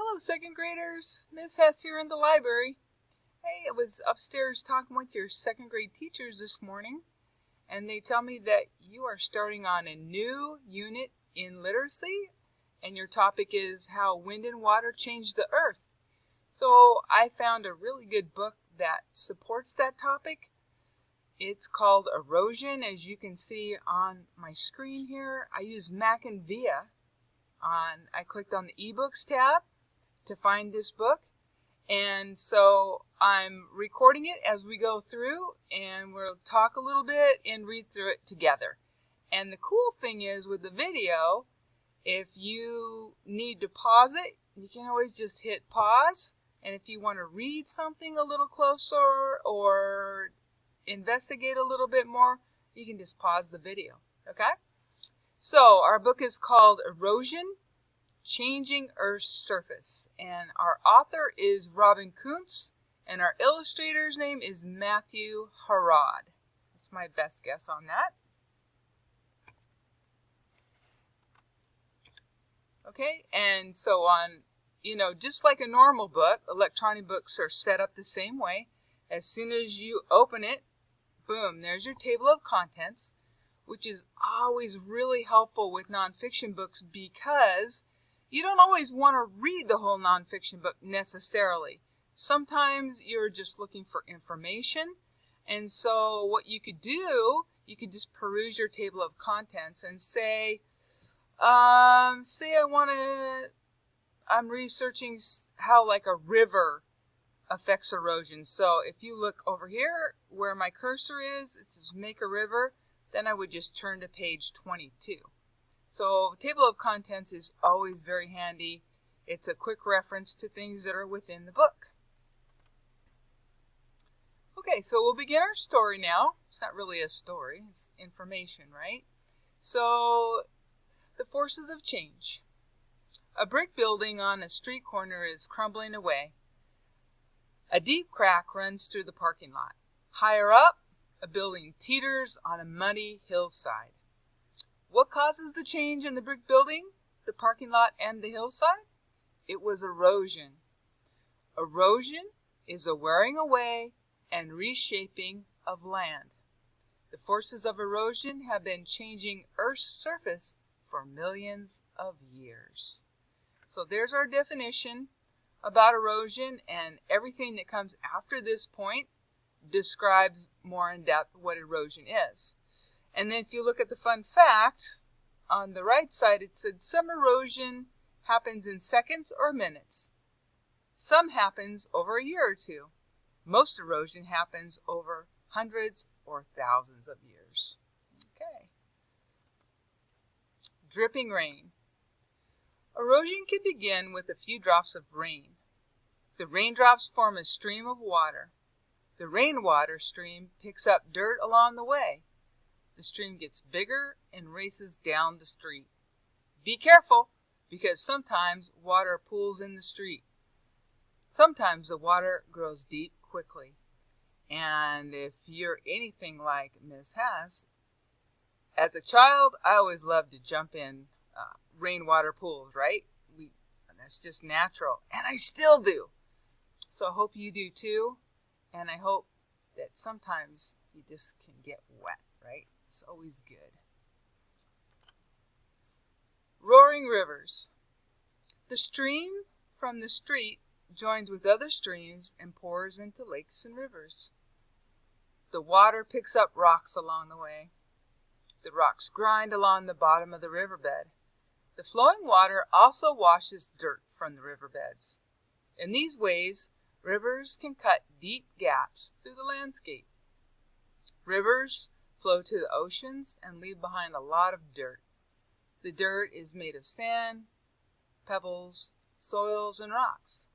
Hello, second graders. Miss Hess here in the library. Hey, I was upstairs talking with your second grade teachers this morning, and they tell me that you are starting on a new unit in literacy, and your topic is how wind and water change the earth. So I found a really good book that supports that topic. It's called Erosion, as you can see on my screen here. I used Mac and Via. I clicked on the ebooks tab to find this book, and so I'm recording it as we go through, and we'll talk a little bit and read through it together. And the cool thing is with the video, if you need to pause it, you can always just hit pause, and if you want to read something a little closer or investigate a little bit more, you can just pause the video. Okay? So our book is called Erosion, Changing Earth's Surface, and our author is Robin Kuntz, and our illustrator's name is Matthew Harrod. That's my best guess on that. Okay, and so on, just like a normal book, electronic books are set up the same way. As soon as you open it, boom, there's your table of contents, which is always really helpful with nonfiction books because you don't always want to read the whole nonfiction book necessarily. Sometimes you're just looking for information, and so what you could do, you could just peruse your table of contents and say I'm researching how like a river affects erosion. So if you look over here where my cursor is, it says make a river, then I would just turn to page 22. So table of contents is always very handy. It's a quick reference to things that are within the book. Okay, so we'll begin our story now. It's not really a story, it's information, right? So, the forces of change. A brick building on a street corner is crumbling away. A deep crack runs through the parking lot. Higher up, a building teeters on a muddy hillside. What causes the change in the brick building, the parking lot, and the hillside? It was erosion. Erosion is a wearing away and reshaping of land. The forces of erosion have been changing Earth's surface for millions of years. So there's our definition about erosion, and everything that comes after this point describes more in depth what erosion is. And then if you look at the fun fact, on the right side it said some erosion happens in seconds or minutes. Some happens over a year or two. Most erosion happens over hundreds or thousands of years. Okay. Dripping rain. Erosion can begin with a few drops of rain. The raindrops form a stream of water. The rainwater stream picks up dirt along the way. The stream gets bigger and races down the street. Be careful, because sometimes water pools in the street. Sometimes the water grows deep quickly. And if you're anything like Miss Hess, as a child, I always loved to jump in rainwater pools, right? That's just natural, and I still do. So I hope you do too, and I hope that sometimes you just can get wet, right? It's always good. Roaring rivers. The stream from the street joins with other streams and pours into lakes and rivers. The water picks up rocks along the way. The rocks grind along the bottom of the riverbed. The flowing water also washes dirt from the riverbeds. In these ways, rivers can cut deep gaps through the landscape. Rivers flow to the oceans and leave behind a lot of dirt. The dirt is made of sand, pebbles, soils, and rocks.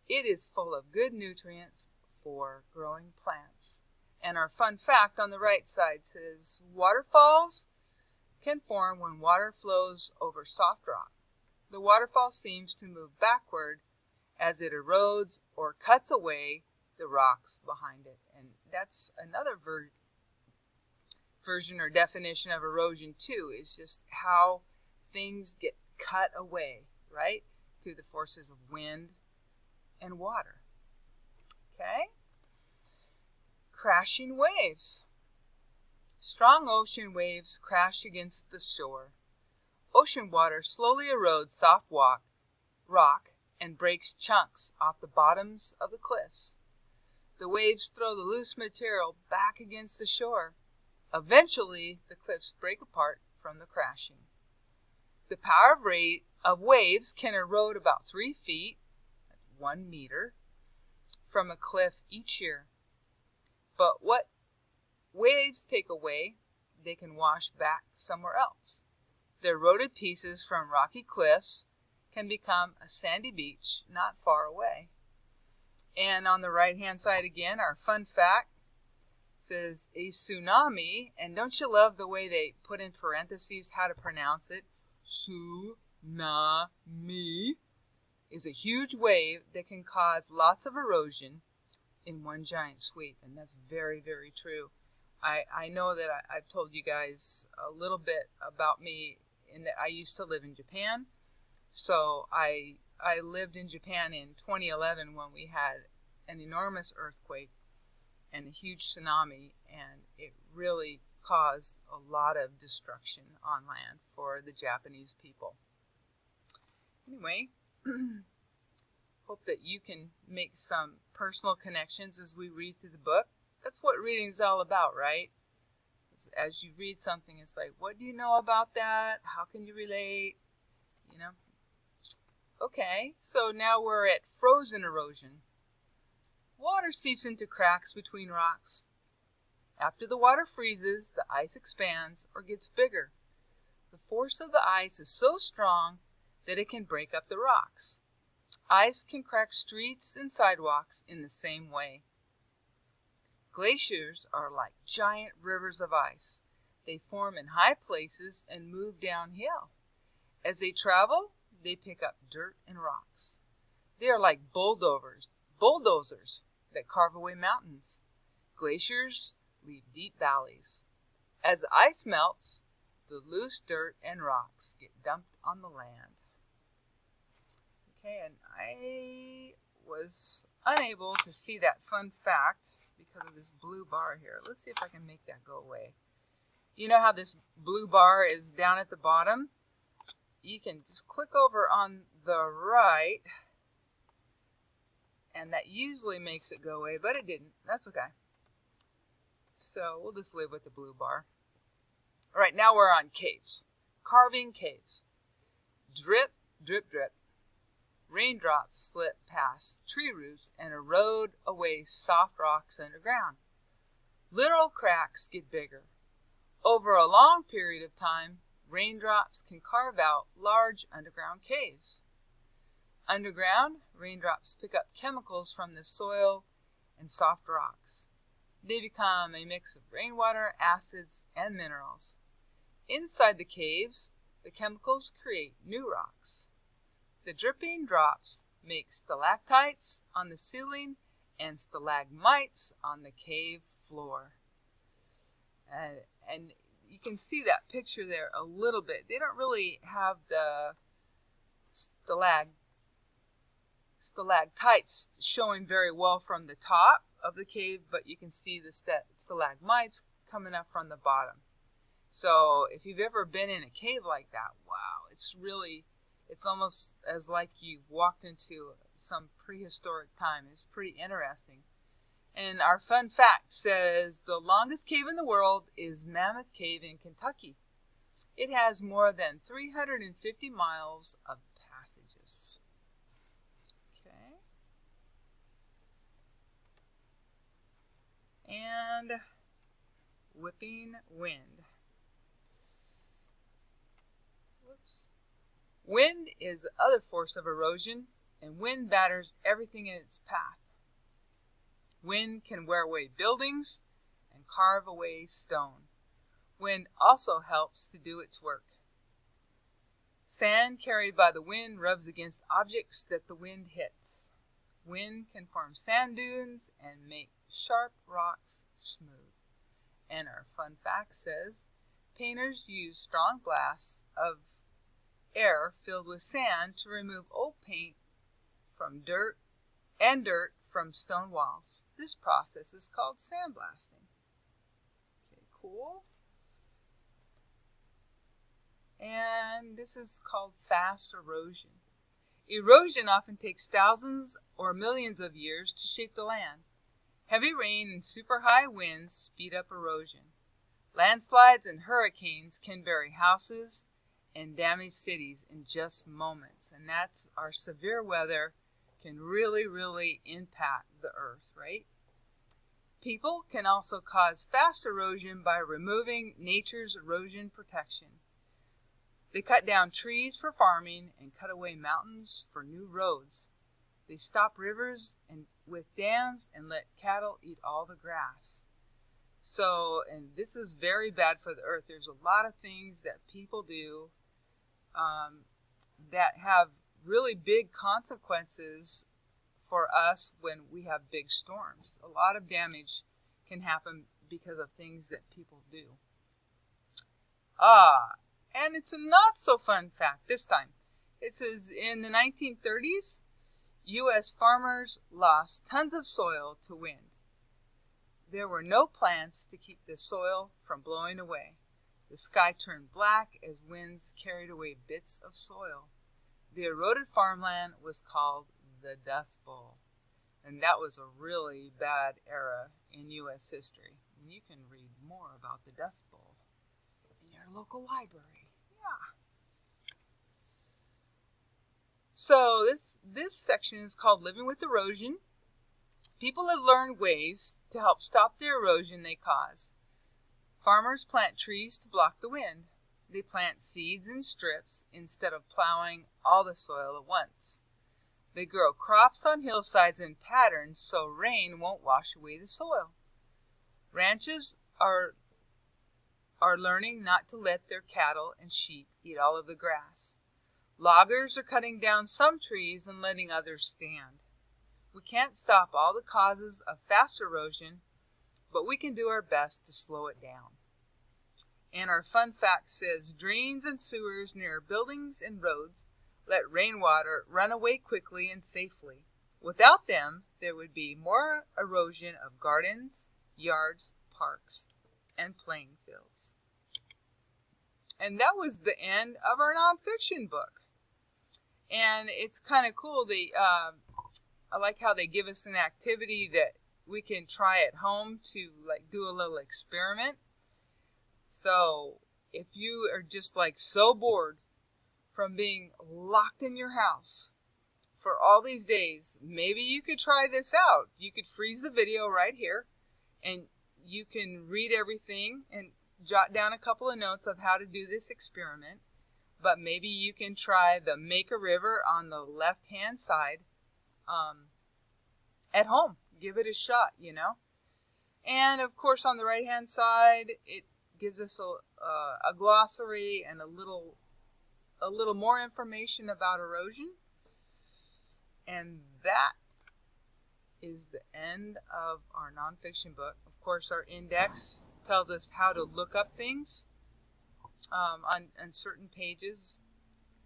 It is full of good nutrients for growing plants. And our fun fact on the right side says, waterfalls can form when water flows over soft rock. The waterfall seems to move backward as it erodes or cuts away the rocks behind it. And that's another version or definition of erosion too, is just how things get cut away, right? to the forces of wind and water. Okay? Crashing waves. Strong ocean waves crash against the shore. Ocean water slowly erodes soft rock and breaks chunks off the bottoms of the cliffs. The waves throw the loose material back against the shore. Eventually, the cliffs break apart from the crashing. The power of waves can erode about 3 feet, 1 meter, from a cliff each year. But what waves take away, they can wash back somewhere else. The eroded pieces from rocky cliffs can become a sandy beach not far away. And on the right-hand side again, our fun fact says a tsunami, and don't you love the way they put in parentheses how to pronounce it? Tsunami is a huge wave that can cause lots of erosion in one giant sweep, and that's very, very true. I know that I've told you guys a little bit about me in that I used to live in Japan. So I lived in Japan in 2011 when we had an enormous earthquake and a huge tsunami, and it really caused a lot of destruction on land for the Japanese people. Anyway, hope that you can make some personal connections as we read through the book. That's what reading is all about, right? As you read something, it's like, what do you know about that? How can you relate? You know? Okay, so now we're at frozen erosion. Water seeps into cracks between rocks. After the water freezes, the ice expands or gets bigger. The force of the ice is so strong that it can break up the rocks. Ice can crack streets and sidewalks in the same way. Glaciers are like giant rivers of ice. They form in high places and move downhill. As they travel, they pick up dirt and rocks. They are like bulldozers that carve away mountains. Glaciers leave deep valleys. As the ice melts, the loose dirt and rocks get dumped on the land. Okay, and I was unable to see that fun fact because of this blue bar here. Let's see if I can make that go away. You know how this blue bar is down at the bottom? You can just click over on the right, and that usually makes it go away, but it didn't. That's okay. So we'll just live with the blue bar. All right, now we're on caves. Carving caves. Drip, drip, drip. Raindrops slip past tree roots and erode away soft rocks underground. Little cracks get bigger. Over a long period of time, raindrops can carve out large underground caves. Underground, raindrops pick up chemicals from the soil and soft rocks. They become a mix of rainwater, acids, and minerals. Inside the caves, the chemicals create new rocks. The dripping drops make stalactites on the ceiling and stalagmites on the cave floor. And you can see that picture there a little bit. They don't really have the stalactites showing very well from the top of the cave, but you can see the stalagmites coming up from the bottom. So if you've ever been in a cave like that, wow, it's almost as like you've walked into some prehistoric time. It's pretty interesting. And our fun fact says the longest cave in the world is Mammoth Cave in Kentucky. It has more than 350 miles of passages. Okay. And whipping wind. Whoops. Wind is the other force of erosion, and wind batters everything in its path. Wind can wear away buildings and carve away stone. Wind also helps to do its work. Sand carried by the wind rubs against objects that the wind hits. Wind can form sand dunes and make sharp rocks smooth. And our fun fact says, painters use strong blasts of air filled with sand to remove old paint from dirt and dirt from stone walls. This process is called sandblasting. Okay, cool. And this is called fast erosion. Erosion often takes thousands or millions of years to shape the land. Heavy rain and super high winds speed up erosion. Landslides and hurricanes can bury houses and damage cities in just moments. And that's our severe weather can really impact the earth, right? People can also cause fast erosion by removing nature's erosion protection. They cut down trees for farming and cut away mountains for new roads. They stop rivers with dams and let cattle eat all the grass. So, and this is very bad for the earth. There's a lot of things that people do that have really big consequences for us when we have big storms. A lot of damage can happen because of things that people do. And it's a not so fun fact this time. It says in the 1930s, U.S. farmers lost tons of soil to wind. There were no plants to keep the soil from blowing away. The sky turned black as winds carried away bits of soil. The eroded farmland was called the Dust Bowl. And that was a really bad era in U.S. history. And you can read more about the Dust Bowl in your local library. Yeah. So this section is called Living with Erosion. People have learned ways to help stop the erosion they cause. Farmers plant trees to block the wind. They plant seeds in strips instead of plowing all the soil at once. They grow crops on hillsides in patterns so rain won't wash away the soil. Ranchers are learning not to let their cattle and sheep eat all of the grass. Loggers are cutting down some trees and letting others stand. We can't stop all the causes of fast erosion, but we can do our best to slow it down. And our fun fact says, drains and sewers near buildings and roads let rainwater run away quickly and safely. Without them, there would be more erosion of gardens, yards, parks, and playing fields. And that was the end of our nonfiction book. And it's kind of cool. I like how they give us an activity that we can try at home to like do a little experiment. So if you are just like so bored from being locked in your house for all these days, maybe you could try this out. You could freeze the video right here and you can read everything and jot down a couple of notes of how to do this experiment. But maybe you can try the Make a River on the left-hand side at home. Give it a shot, you know. And, of course, on the right-hand side, it gives us a glossary and a little more information about erosion. And that is the end of our nonfiction book. Of course, our index tells us how to look up things on certain pages.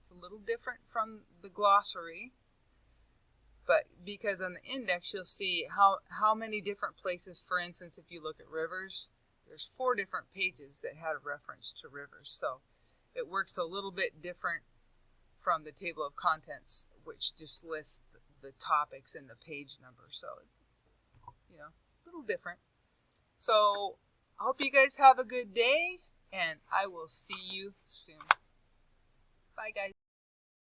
It's a little different from the glossary, but because on the index you'll see how many different places. For instance, if you look at rivers, there's 4 different pages that had a reference to rivers. So it works a little bit different from the table of contents, which just lists the topics and the page number. So it's, a little different. So I hope you guys have a good day, and I will see you soon. Bye, guys.